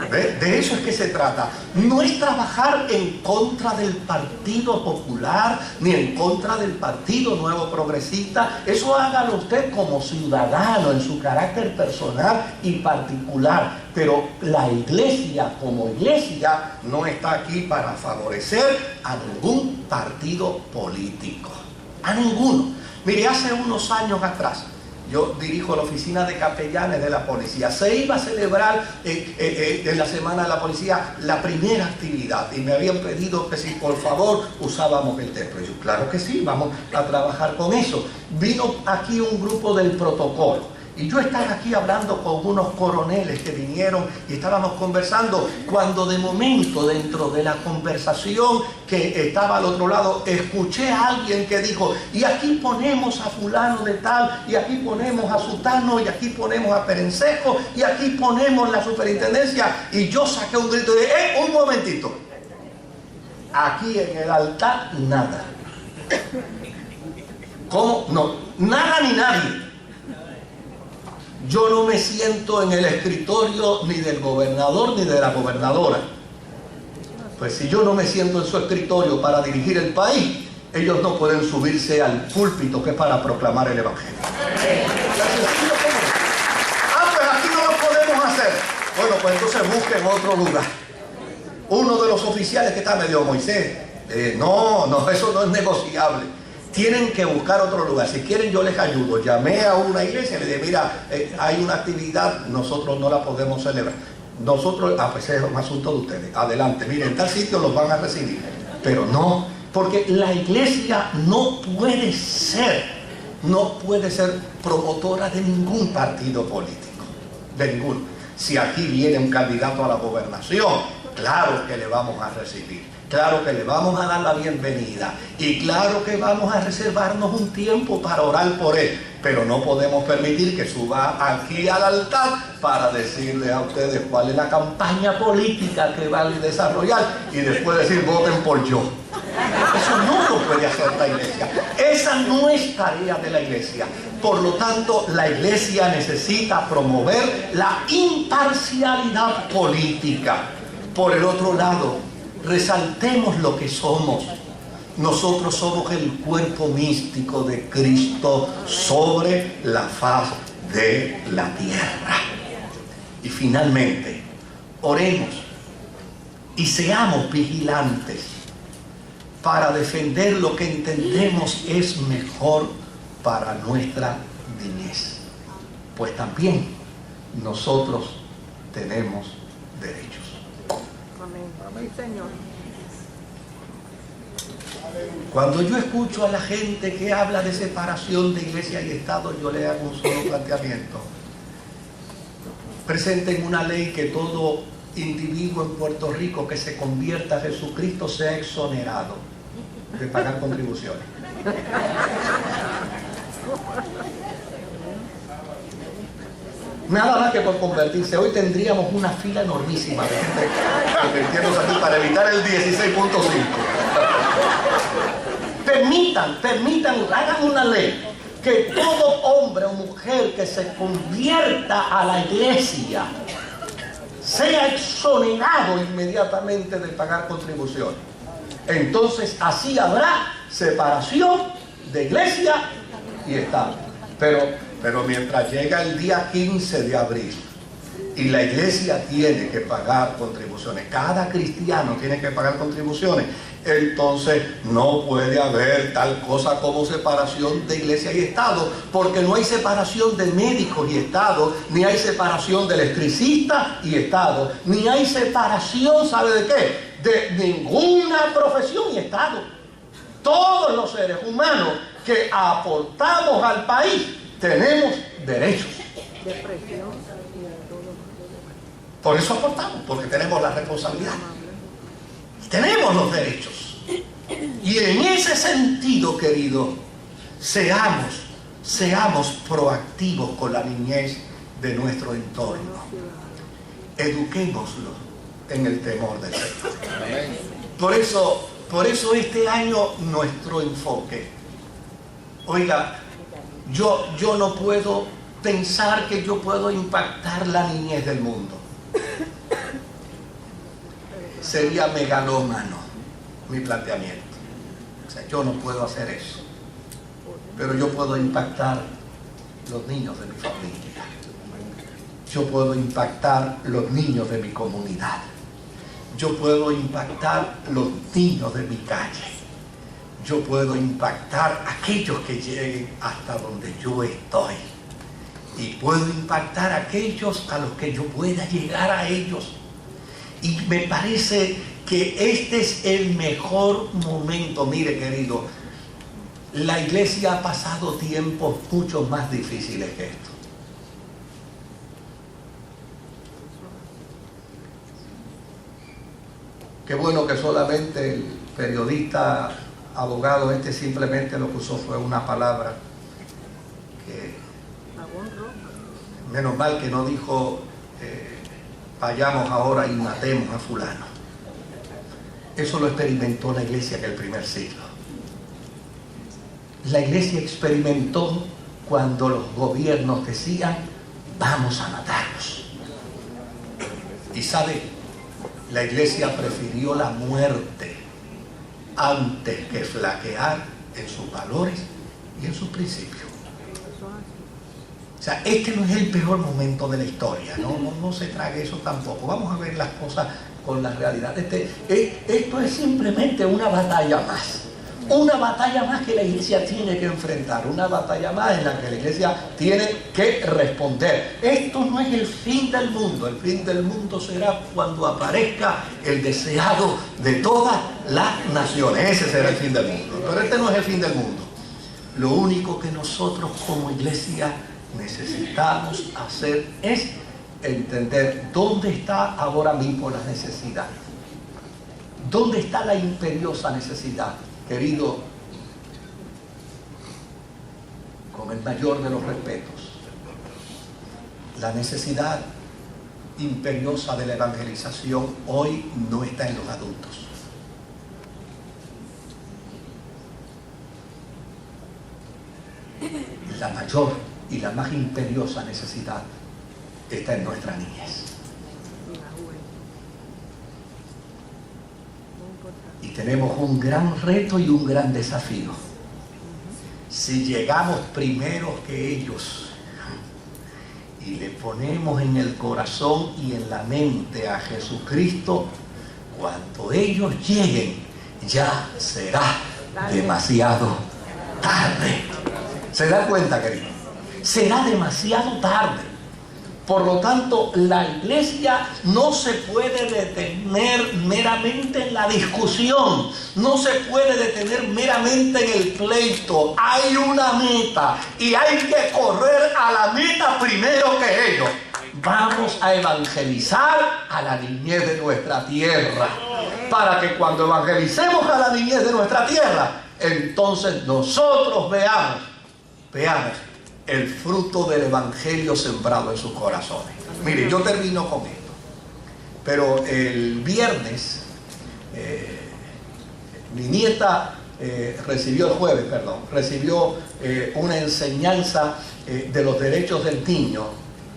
De eso es que se trata. No es trabajar en contra del Partido Popular ni en contra del Partido Nuevo Progresista. Eso hágalo usted como ciudadano, en su carácter personal y particular. Pero la iglesia como iglesia no está aquí para favorecer a ningún partido político. A ninguno. Mire, hace unos años atrás, yo dirijo la oficina de capellanes de la policía. Se iba a celebrar en la Semana de la Policía la primera actividad y me habían pedido que si por favor usábamos el templo. Y yo, claro que sí, vamos a trabajar con eso. Vino aquí un grupo del protocolo. Y yo estaba aquí hablando con unos coroneles que vinieron y estábamos conversando, cuando de momento dentro de la conversación que estaba al otro lado, escuché a alguien que dijo, y aquí ponemos a fulano de tal, y aquí ponemos a sutano, y aquí ponemos a perencejo, y aquí ponemos la superintendencia. Y yo saqué un grito y dije, un momentito, aquí en el altar nada. ¿Cómo? No, nada ni nadie. Yo no me siento en el escritorio ni del gobernador ni de la gobernadora. Pues si yo no me siento en su escritorio para dirigir el país, ellos no pueden subirse al púlpito que es para proclamar el Evangelio. Pues aquí no lo podemos hacer. Bueno, pues entonces busquen otro lugar. Uno de los oficiales que está medio Moisés, no, eso no es negociable. Tienen que buscar otro lugar. Si quieren yo les ayudo. Llamé a una iglesia y le dije, mira, hay una actividad, nosotros no la podemos celebrar. Nosotros, pues es un asunto de ustedes. Adelante, miren, en tal sitio los van a recibir. Pero no, porque la iglesia no puede ser promotora de ningún partido político. De ninguno. Si aquí viene un candidato a la gobernación, claro que le vamos a recibir. Claro que le vamos a dar la bienvenida y claro que vamos a reservarnos un tiempo para orar por él, pero no podemos permitir que suba aquí al altar para decirle a ustedes cuál es la campaña política que va a desarrollar y después decir voten por yo. Eso no lo puede hacer la iglesia. Esa no es tarea de la iglesia. Por lo tanto, la iglesia necesita promover la imparcialidad política. Por el otro lado, resaltemos lo que somos. Nosotros somos el cuerpo místico de Cristo sobre la faz de la tierra. Y finalmente, oremos y seamos vigilantes para defender lo que entendemos es mejor para nuestra niñez. Pues también nosotros tenemos derechos. Sí, Señor. Cuando yo escucho a la gente que habla de separación de iglesia y Estado, yo le hago un solo planteamiento. Presenten una ley que todo individuo en Puerto Rico que se convierta a Jesucristo sea exonerado de pagar contribuciones. Nada más que por convertirse. Hoy tendríamos una fila enormísima de gente convirtiéndose aquí para evitar el 16.5. Permitan, hagan una ley que todo hombre o mujer que se convierta a la iglesia sea exonerado inmediatamente de pagar contribuciones. Entonces así habrá separación de iglesia y Estado. Pero mientras llega el día 15 de abril y la iglesia tiene que pagar contribuciones, cada cristiano tiene que pagar contribuciones, entonces no puede haber tal cosa como separación de iglesia y Estado, porque no hay separación de médicos y Estado, ni hay separación de electricista y Estado, ni hay separación, ¿sabe de qué? De ninguna profesión y Estado. Todos los seres humanos que aportamos al país tenemos derechos. Por eso aportamos, porque tenemos la responsabilidad. Tenemos los derechos. Y en ese sentido, querido, seamos proactivos con la niñez de nuestro entorno. Eduquémoslo en el temor del Señor. Por eso este año nuestro enfoque. Oiga, yo no puedo pensar que yo puedo impactar la niñez del mundo. Sería megalómano mi planteamiento. O sea, yo no puedo hacer eso. Pero yo puedo impactar los niños de mi familia. Yo puedo impactar los niños de mi comunidad. Yo puedo impactar los niños de mi calle. Yo puedo impactar a aquellos que lleguen hasta donde yo estoy. Y puedo impactar a aquellos a los que yo pueda llegar a ellos. Y me parece que este es el mejor momento. Mire, querido, la iglesia ha pasado tiempos mucho más difíciles que esto. Qué bueno que solamente el periodista, abogado simplemente lo que usó fue una palabra que, menos mal que no dijo vayamos ahora y matemos a fulano. Eso lo experimentó la iglesia en el primer siglo. La iglesia experimentó cuando los gobiernos decían vamos a matarlos. Y sabe, la iglesia prefirió la muerte antes que flaquear en sus valores y en sus principios. O sea, este no es el peor momento de la historia, no se trague eso tampoco. Vamos a ver las cosas con la realidad. Esto es simplemente una batalla más. Una batalla más que la iglesia tiene que enfrentar. Una batalla más en la que la iglesia tiene que responder. Esto no es el fin del mundo. El fin del mundo será cuando aparezca el deseado de todas las naciones. Ese será el fin del mundo. Pero este no es el fin del mundo. Lo único que nosotros como iglesia necesitamos hacer es entender dónde está ahora mismo la necesidad. ¿Dónde está la imperiosa necesidad? Querido, con el mayor de los respetos, la necesidad imperiosa de la evangelización hoy no está en los adultos. La mayor y la más imperiosa necesidad está en nuestra niñez. Y tenemos un gran reto y un gran desafío. Si llegamos primero que ellos y le ponemos en el corazón y en la mente a Jesucristo, cuando ellos lleguen ya será demasiado tarde. ¿Se da cuenta, querido? Será demasiado tarde. Por lo tanto, la iglesia no se puede detener meramente en la discusión, no se puede detener meramente en el pleito. Hay una meta y hay que correr a la meta primero que ellos. Vamos a evangelizar a la niñez de nuestra tierra, para que cuando evangelicemos a la niñez de nuestra tierra, entonces nosotros veamos el fruto del evangelio sembrado en sus corazones. Mire, yo termino con esto. Pero el viernes, mi nieta recibió una enseñanza de los derechos del niño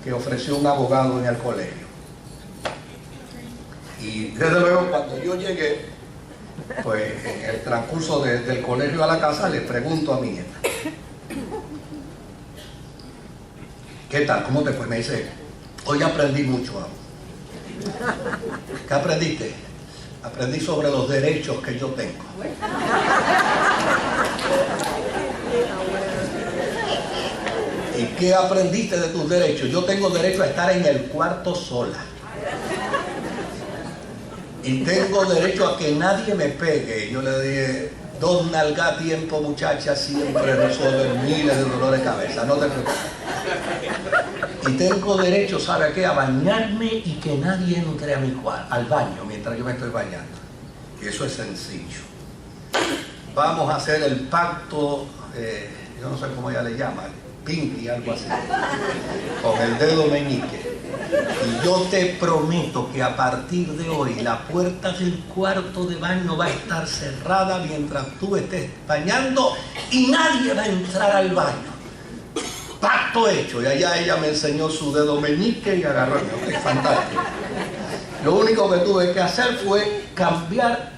que ofreció un abogado en el colegio. Y desde luego cuando yo llegué, pues en el transcurso del colegio a la casa, le pregunto a mi nieta: ¿qué tal? ¿Cómo te fue? Me dice: hoy aprendí mucho, amo. ¿Qué aprendiste? Aprendí sobre los derechos que yo tengo. ¿Y qué aprendiste de tus derechos? Yo tengo derecho a estar en el cuarto sola. Y tengo derecho a que nadie me pegue. Yo le dije: 2 nalgas a tiempo, muchacha, siempre resuelven miles de dolores de cabeza. No te preocupes. Y tengo derecho, ¿sabe a qué? A bañarme y que nadie entre a mi al baño mientras yo me estoy bañando. Y eso es sencillo. Vamos a hacer el pacto, yo no sé cómo ella le llama, pinky, algo así, con el dedo meñique. Y yo te prometo que a partir de hoy la puerta del cuarto de baño va a estar cerrada mientras tú estés bañando y nadie va a entrar al baño. Pacto hecho. Y allá ella me enseñó su dedo meñique y agarró. Es fantástico. Lo único que tuve que hacer fue cambiar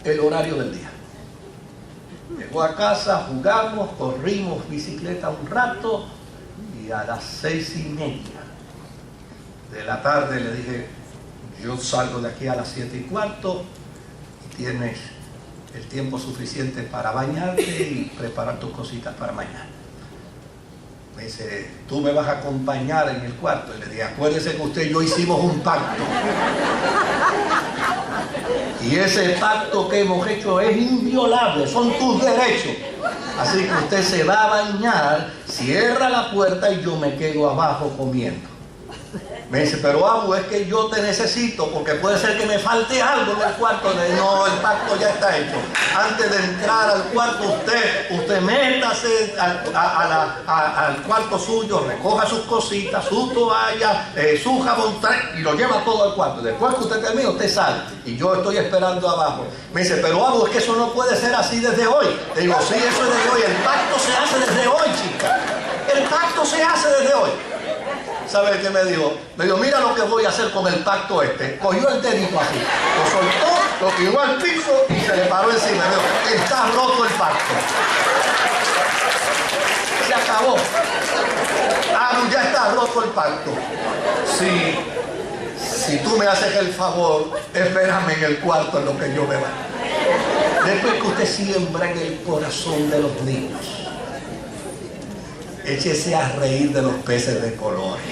el horario del día. Llegó a casa, jugamos, corrimos bicicleta un rato y a las 6:30 de la tarde le dije: yo salgo de aquí a las 7:15 y tienes el tiempo suficiente para bañarte y preparar tus cositas para mañana. Me dice: tú me vas a acompañar en el cuarto. Y le dije: acuérdese que usted y yo hicimos un pacto. Y ese pacto que hemos hecho es inviolable, son tus derechos. Así que usted se va a bañar, cierra la puerta y yo me quedo abajo comiendo. Me dice: pero Abu, es que yo te necesito porque puede ser que me falte algo en el cuarto. Le digo: no, el pacto ya está hecho. Antes de entrar al cuarto, usted métase al cuarto suyo, recoja sus cositas, su toalla, su jabón, y lo lleva todo al cuarto. Después que usted termine, usted sale y yo estoy esperando abajo. Me dice: pero Abu, es que eso no puede ser así desde hoy. Le digo: sí, eso es desde hoy. El pacto se hace desde hoy, chica. El pacto se hace desde hoy. ¿Sabe qué me dijo? Me dijo: mira lo que voy a hacer con el pacto este. Cogió el dedito así, lo soltó, lo tiró al piso y se le paró encima. Me dijo: está roto el pacto. Se acabó. Ah, ya está roto el pacto. Si tú me haces el favor, espérame en el cuarto en lo que yo me vaya. Después que usted siembra en el corazón de los niños, échese a reír de los peces de colores.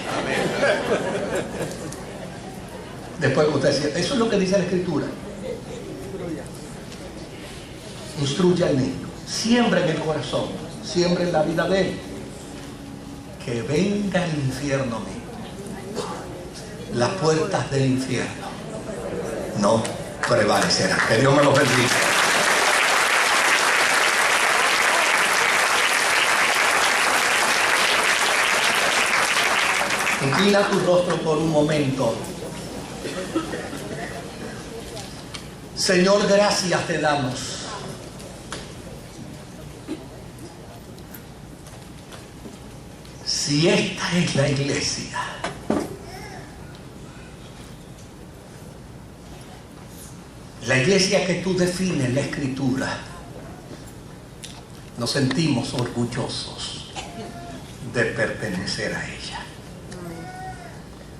Después que usted decía, eso es lo que dice la Escritura. Instruye al niño, siembra en el corazón, siembra en la vida de él. Que venga el infierno mío. Las puertas del infierno no prevalecerán. Que Dios me los bendiga. Inclina tu rostro por un momento. Señor, gracias te damos. Si esta es la iglesia, la iglesia que tú defines en la Escritura, nos sentimos orgullosos de pertenecer a ella.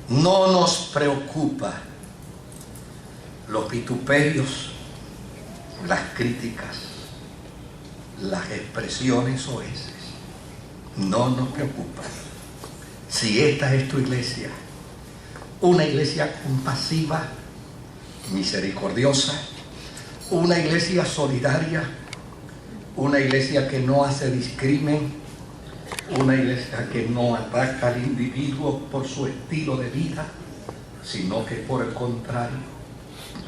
No nos preocupa los vituperios, las críticas, las expresiones soeces. No nos preocupa. Si esta es tu iglesia, una iglesia compasiva, misericordiosa, una iglesia solidaria, una iglesia que no hace discrimen, Una iglesia que no ataca al individuo por su estilo de vida, sino que por el contrario,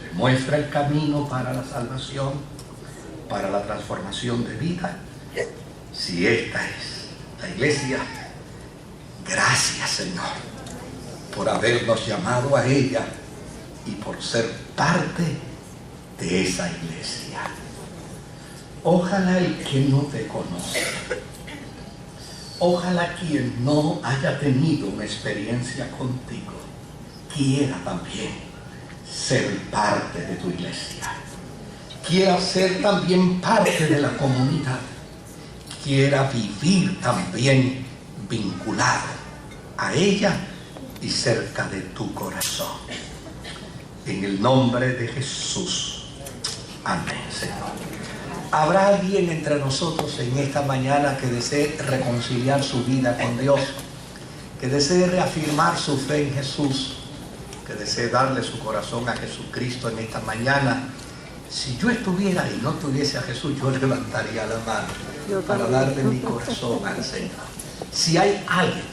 le muestra el camino para la salvación, para la transformación de vida. Si esta es la iglesia, gracias, Señor, por habernos llamado a ella y por ser parte de esa iglesia. Ojalá el que no te conoce, ojalá quien no haya tenido una experiencia contigo, quiera también ser parte de tu iglesia, quiera ser también parte de la comunidad, quiera vivir también vinculado a ella y cerca de tu corazón. En el nombre de Jesús. Amén, Señor. ¿Habrá alguien entre nosotros en esta mañana que desee reconciliar su vida con Dios? Que desee reafirmar su fe en Jesús, que desee darle su corazón a Jesucristo en esta mañana. Si yo estuviera y no tuviese a Jesús, yo levantaría la mano para darle mi corazón al Señor. Si hay alguien,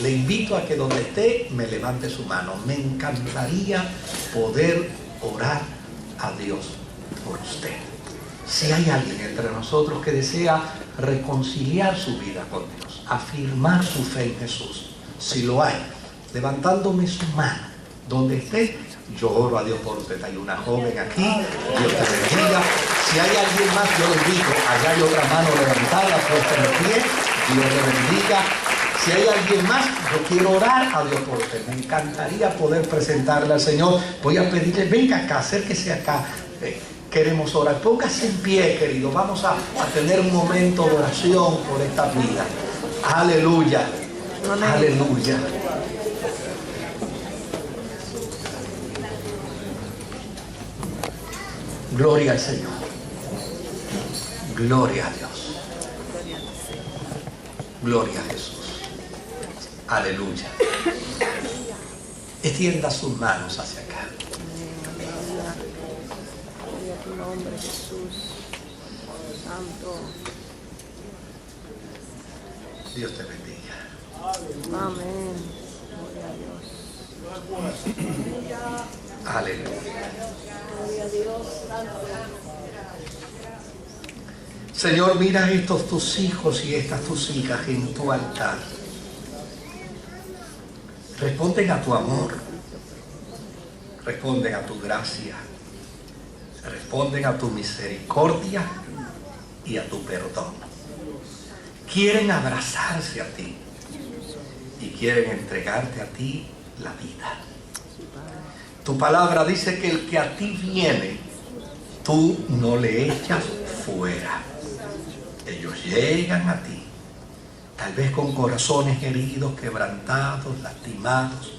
le invito a que donde esté me levante su mano. Me encantaría poder orar a Dios por usted. Si hay alguien entre nosotros que desea reconciliar su vida con Dios, afirmar su fe en Jesús, si lo hay, levantándome su mano, donde esté, yo oro a Dios por usted. Hay una joven aquí, Dios te bendiga. Si hay alguien más, yo le digo, allá hay otra mano levantada, puesta en el pie, Dios le bendiga. Si hay alguien más, yo quiero orar a Dios por usted. Me encantaría poder presentarle al Señor. Voy a pedirle, venga acá, acérquese acá. Queremos orar. Póngase en pie, querido. Vamos a tener un momento de oración por esta vida. Aleluya. Aleluya. Gloria al Señor. Gloria a Dios. Gloria a Jesús. Aleluya. Extienda sus manos hacia acá. Gloria a tu nombre, Jesús. Santo. Dios te bendiga. Amén. Gloria a Dios. Aleluya. Gloria a Dios. Señor, mira estos tus hijos y estas tus hijas en tu altar. Responden a tu amor, responden a tu gracia, responden a tu misericordia y a tu perdón. Quieren abrazarse a ti y quieren entregarte a ti la vida. Tu palabra dice que el que a ti viene, tú no le echas fuera. Ellos llegan a ti, tal vez con corazones heridos, quebrantados, lastimados.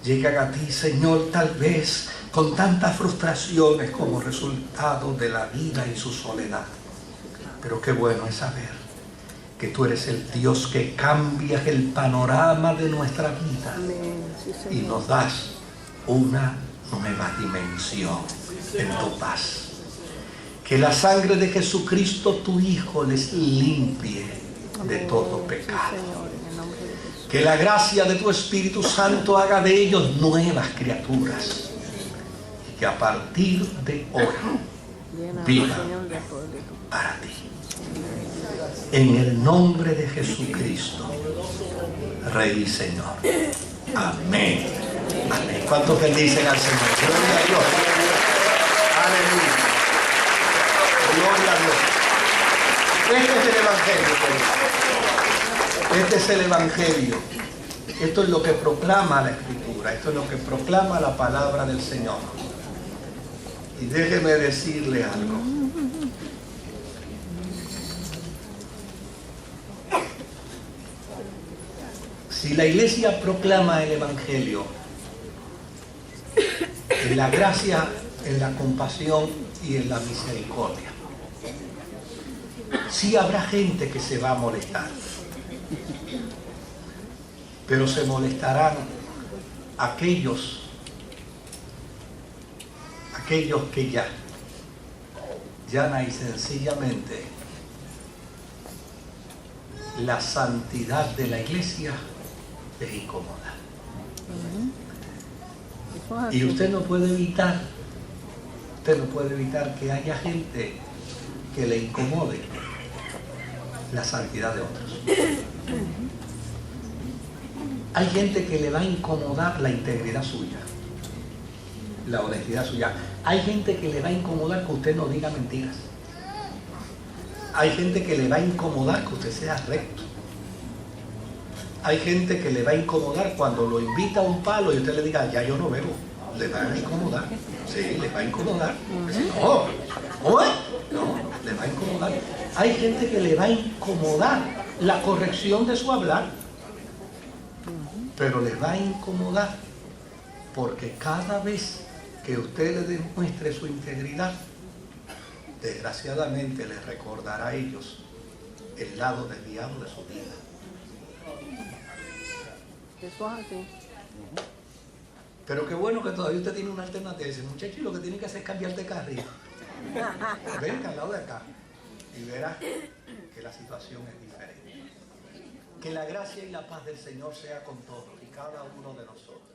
Llegan a ti, Señor, tal vez con tantas frustraciones como resultado de la vida y su soledad. Pero qué bueno es saber que tú eres el Dios que cambias el panorama de nuestra vida y nos das una nueva dimensión en tu paz. Que la sangre de Jesucristo, tu Hijo, les limpie de todo pecado. Que la gracia de tu Espíritu Santo haga de ellos nuevas criaturas. Y que a partir de hoy vivan para ti. En el nombre de Jesucristo, Rey y Señor. Amén. Amén. ¿Cuántos bendicen al Señor? Gloria a Dios. Aleluya. Gloria a Dios. Este es el Evangelio, querido. Este es el Evangelio. Esto es lo que proclama la Escritura. Esto es lo que proclama la palabra del Señor. Y déjeme decirle algo. Si la iglesia proclama el Evangelio en la gracia, en la compasión y en la misericordia, sí habrá gente que se va a molestar, pero se molestarán aquellos que ya llana y sencillamente la santidad de la iglesia es incómoda. Eso es Y así. usted no puede evitar que haya gente que le incomode la santidad de otros. Hay gente que le va a incomodar la integridad suya, la honestidad suya. Hay gente que le va a incomodar que usted no diga mentiras. Hay gente que le va a incomodar que usted sea recto. Hay gente que le va a incomodar cuando lo invita a un palo y usted le diga, ya yo no bebo. Le va a incomodar. Sí, le va a incomodar. No, ¿cómo es? No, le va a incomodar. Hay gente que le va a incomodar la corrección de su hablar, pero le va a incomodar porque cada vez que usted le demuestre su integridad, desgraciadamente les recordará a ellos el lado desviado de su vida. Eso es así. Pero qué bueno que todavía usted tiene una alternativa. Dice, muchacho, y lo que tiene que hacer es cambiar de carril. Venga al lado de acá y verá que la situación es diferente. Que la gracia y la paz del Señor sea con todos y cada uno de nosotros.